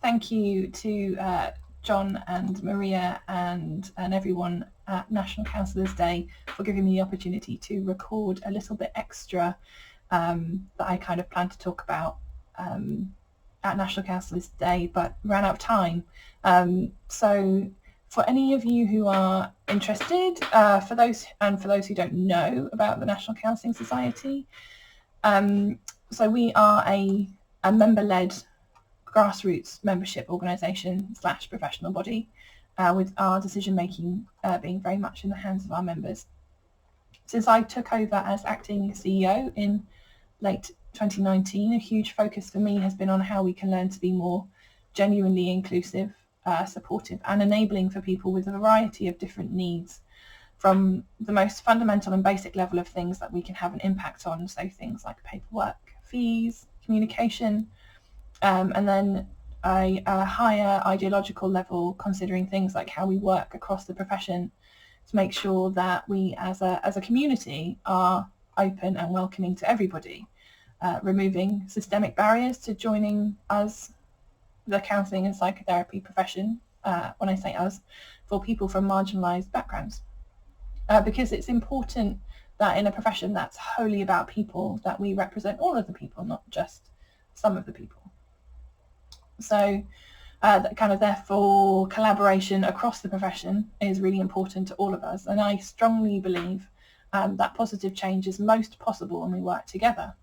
thank you to John and Maria and everyone at National Counsellors Day for giving me the opportunity to record a little bit extra that I kind of planned to talk about at National Counsellors Day, but ran out of time. So for any of you who are interested, for those who don't know about the National Counselling Society, so we are a member-led grassroots membership organisation / professional body, with our decision-making being very much in the hands of our members. Since I took over as acting CEO in late 2019, a huge focus for me has been on how we can learn to be more genuinely inclusive, supportive and enabling for people with a variety of different needs, from the most fundamental and basic level of things that we can have an impact on, so things like paperwork, fees, communication, and then a higher ideological level, considering things like how we work across the profession to make sure that we as a community are open and welcoming to everybody, removing systemic barriers to joining us, the counselling and psychotherapy profession, when I say us, for people from marginalised backgrounds. Because it's important that in a profession that's wholly about people, that we represent all of the people, not just some of the people. So that kind of therefore collaboration across the profession is really important to all of us, and I strongly believe that positive change is most possible when we work together.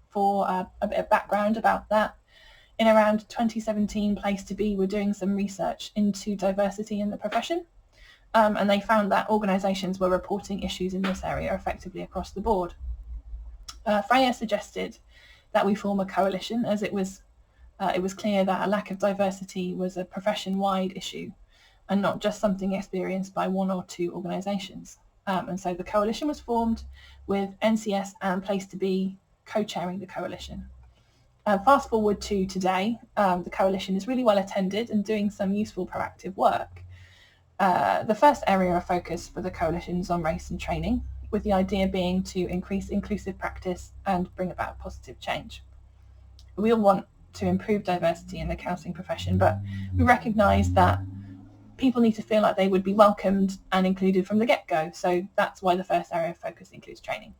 For a bit of background about that, in around 2017, Place to Be were doing some research into diversity in the profession, and they found that organisations were reporting issues in this area effectively across the board. Freya suggested that we form a coalition, as it was clear that a lack of diversity was a profession-wide issue and not just something experienced by one or two organisations. And so the coalition was formed, with NCS and Place to Be co-chairing the coalition. Fast forward to today, the coalition is really well attended and doing some useful proactive work. The first area of focus for the coalition is on race and training, with the idea being to increase inclusive practice and bring about positive change. We all want to improve diversity in the counselling profession, but we recognise that people need to feel like they would be welcomed and included from the get-go, so that's why the first area of focus includes training.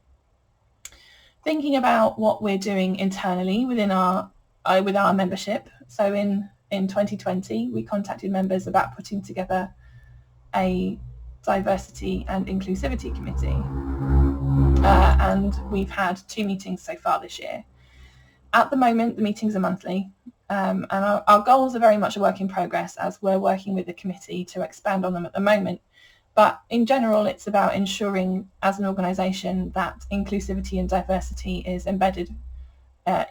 Thinking about what we're doing internally within with our membership, so in 2020 we contacted members about putting together a diversity and inclusivity committee, and we've had 2 meetings so far this year. At the moment, the meetings are monthly, and our goals are very much a work in progress, as we're working with the committee to expand on them at the moment. But in general, it's about ensuring as an organisation that inclusivity and diversity is embedded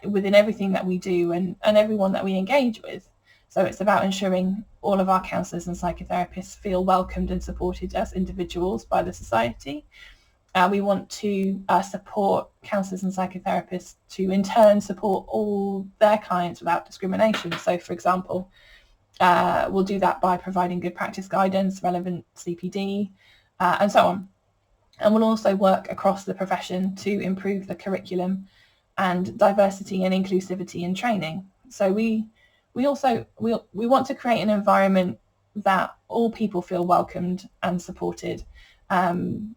within everything that we do and everyone that we engage with. So it's about ensuring all of our counsellors and psychotherapists feel welcomed and supported as individuals by the society. We want to support counsellors and psychotherapists to in turn support all their clients without discrimination. So, for example, we'll do that by providing good practice guidance, relevant CPD, and so on. And we'll also work across the profession to improve the curriculum and diversity and inclusivity in training. So we want to create an environment that all people feel welcomed and supported.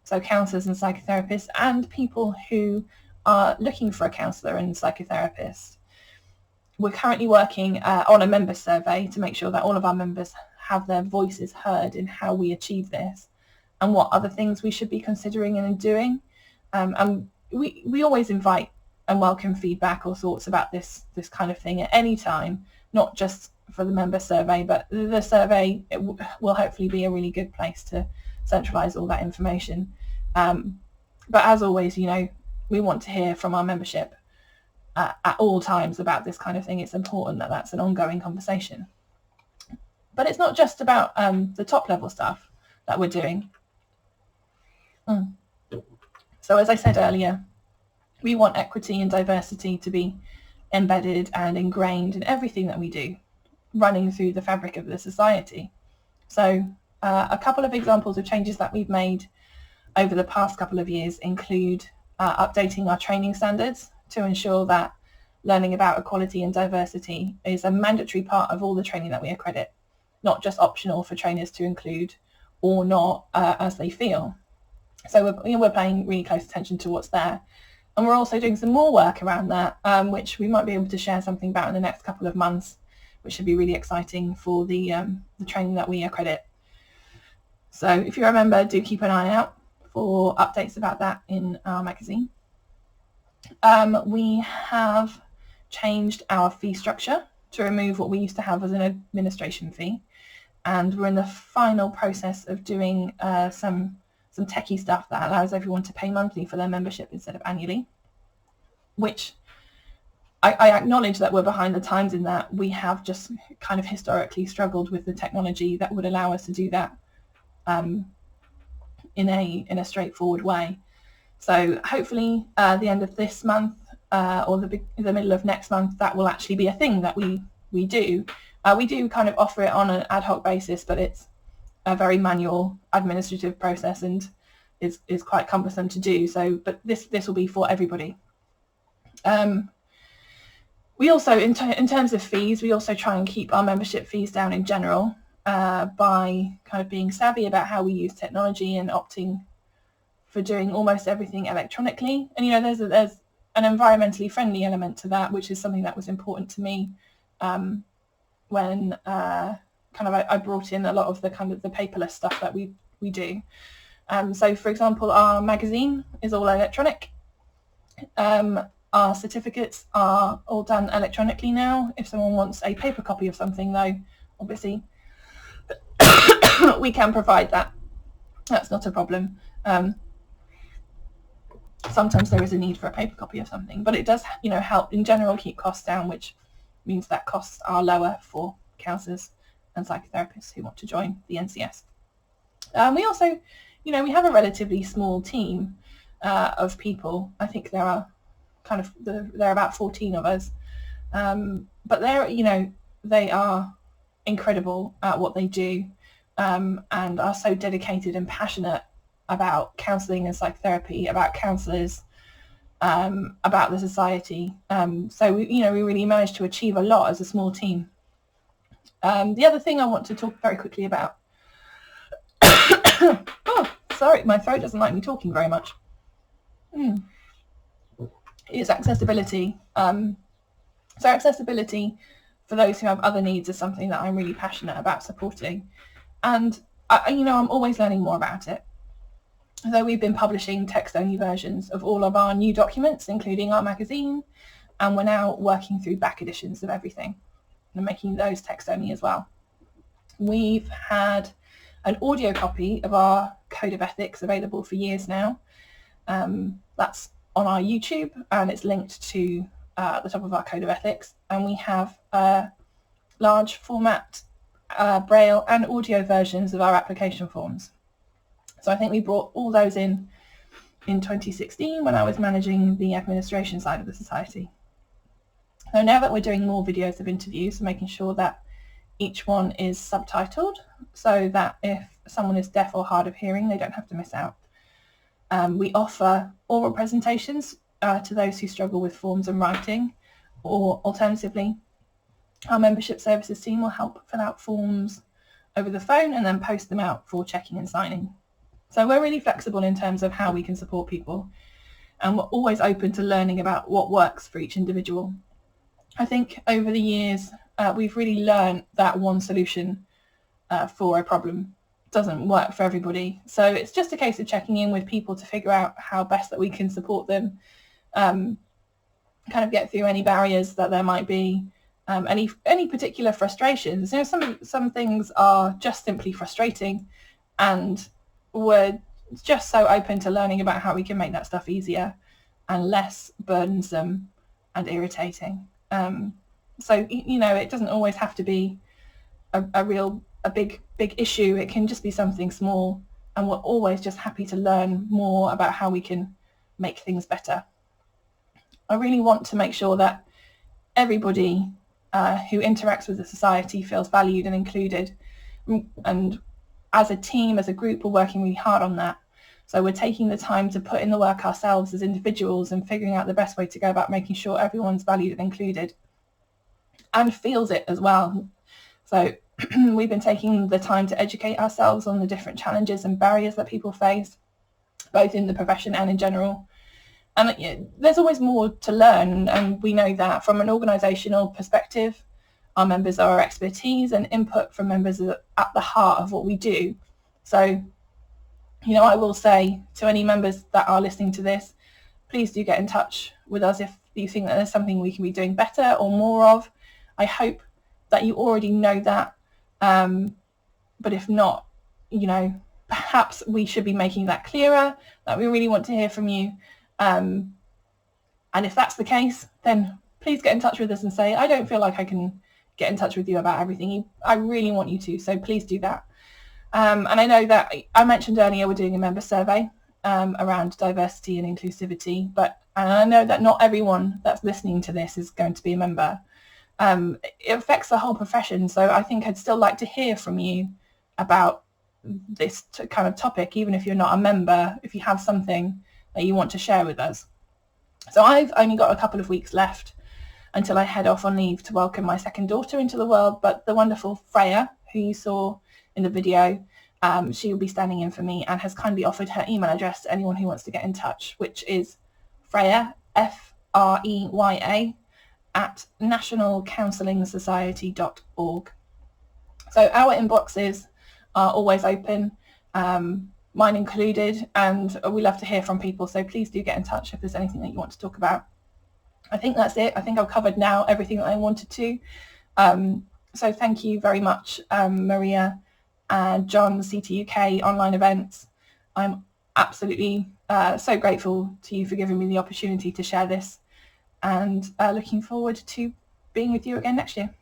So counsellors and psychotherapists and people who are looking for a counsellor and psychotherapist. We're currently working on a member survey to make sure that all of our members have their voices heard in how we achieve this and what other things we should be considering and doing. And we always invite and welcome feedback or thoughts about this kind of thing at any time, not just for the member survey, but the survey will hopefully be a really good place to centralise all that information. But as always, we want to hear from our membership at all times about this kind of thing. It's important that that's an ongoing conversation. But it's not just about the top level stuff that we're doing. So as I said earlier, we want equity and diversity to be embedded and ingrained in everything that we do, running through the fabric of the society. So a couple of examples of changes that we've made over the past couple of years include updating our training standards to ensure that learning about equality and diversity is a mandatory part of all the training that we accredit, not just optional for trainers to include or not as they feel. So we're paying really close attention to what's there. And we're also doing some more work around that, which we might be able to share something about in the next couple of months, which should be really exciting for the training that we accredit. So if you remember, do keep an eye out for updates about that in our magazine. We have changed our fee structure to remove what we used to have as an administration fee, and we're in the final process of doing some techie stuff that allows everyone to pay monthly for their membership instead of annually, which I acknowledge that we're behind the times in that. We have just kind of historically struggled with the technology that would allow us to do that in a straightforward way. So hopefully the end of this month or the middle of next month, that will actually be a thing that we do. We do kind of offer it on an ad hoc basis, but it's a very manual administrative process and is quite cumbersome to do. So, but this will be for everybody. We also, in terms of fees, we also try and keep our membership fees down in general by kind of being savvy about how we use technology and opting for doing almost everything electronically. And there's an environmentally friendly element to that, which is something that was important to me when I brought in a lot of the kind of the paperless stuff that we do. So for example, our magazine is all electronic. Our certificates are all done electronically now. If someone wants a paper copy of something, though, obviously we can provide that. That's not a problem. Sometimes there is a need for a paper copy of something, but it does, help in general keep costs down, which means that costs are lower for counsellors and psychotherapists who want to join the NCS. We also, we have a relatively small team of people. I think there are there are about 14 of us, but they are incredible at what they do and are so dedicated and passionate about counselling and psychotherapy, about counsellors, about the society. So we really managed to achieve a lot as a small team. The other thing I want to talk very quickly about oh, sorry, my throat doesn't like me talking very much. Is accessibility. So accessibility for those who have other needs is something that I'm really passionate about supporting, and I'm always learning more about it. So we've been publishing text-only versions of all of our new documents, including our magazine, and we're now working through back editions of everything and making those text-only as well. We've had an audio copy of our Code of Ethics available for years now. That's on our YouTube, and it's linked to the top of our Code of Ethics. And we have large format Braille and audio versions of our application forms. So I think we brought all those in 2016 when I was managing the administration side of the society. So now that we're doing more videos of interviews, making sure that each one is subtitled so that if someone is deaf or hard of hearing, they don't have to miss out. We offer oral presentations to those who struggle with forms and writing, or alternatively, our membership services team will help fill out forms over the phone and then post them out for checking and signing. So we're really flexible in terms of how we can support people, and we're always open to learning about what works for each individual. I think over the years we've really learned that one solution for a problem doesn't work for everybody. So it's just a case of checking in with people to figure out how best that we can support them, kind of get through any barriers that there might be, any particular frustrations. Some things are just simply frustrating, and we're just so open to learning about how we can make that stuff easier and less burdensome and irritating. So it doesn't always have to be a big issue. It can just be something small, and we're always just happy to learn more about how we can make things better. I really want to make sure that everybody who interacts with the society feels valued and included, and as a team, as a group, we're working really hard on that. So we're taking the time to put in the work ourselves as individuals and figuring out the best way to go about making sure everyone's valued and included and feels it as well. So we've been taking the time to educate ourselves on the different challenges and barriers that people face, both in the profession and in general. And there's always more to learn, and we know that from an organisational perspective, our members are our expertise, and input from members are at the heart of what we do. So, I will say to any members that are listening to this, please do get in touch with us if you think that there's something we can be doing better or more of. I hope that you already know that, but if not, perhaps we should be making that clearer, that we really want to hear from you. And if that's the case, then please get in touch with us and say, I don't feel like I can get in touch with you about everything. I really want you to, so please do that. And I know that I mentioned earlier we're doing a member survey around diversity and inclusivity, and I know that not everyone that's listening to this is going to be a member. It affects the whole profession, so I think I'd still like to hear from you about this kind of topic, even if you're not a member, if you have something that you want to share with us. So I've only got a couple of weeks left until I head off on leave to welcome my second daughter into the world, but the wonderful Freya, who you saw in the video, she will be standing in for me and has kindly offered her email address to anyone who wants to get in touch, which is Freya, Freya, at nationalcounsellingsociety.org. So our inboxes are always open, mine included, and we love to hear from people, so please do get in touch if there's anything that you want to talk about. I think that's it. I think I've covered now everything that I wanted to. So thank you very much, Maria and John, CTUK Online Events. I'm absolutely so grateful to you for giving me the opportunity to share this, and looking forward to being with you again next year.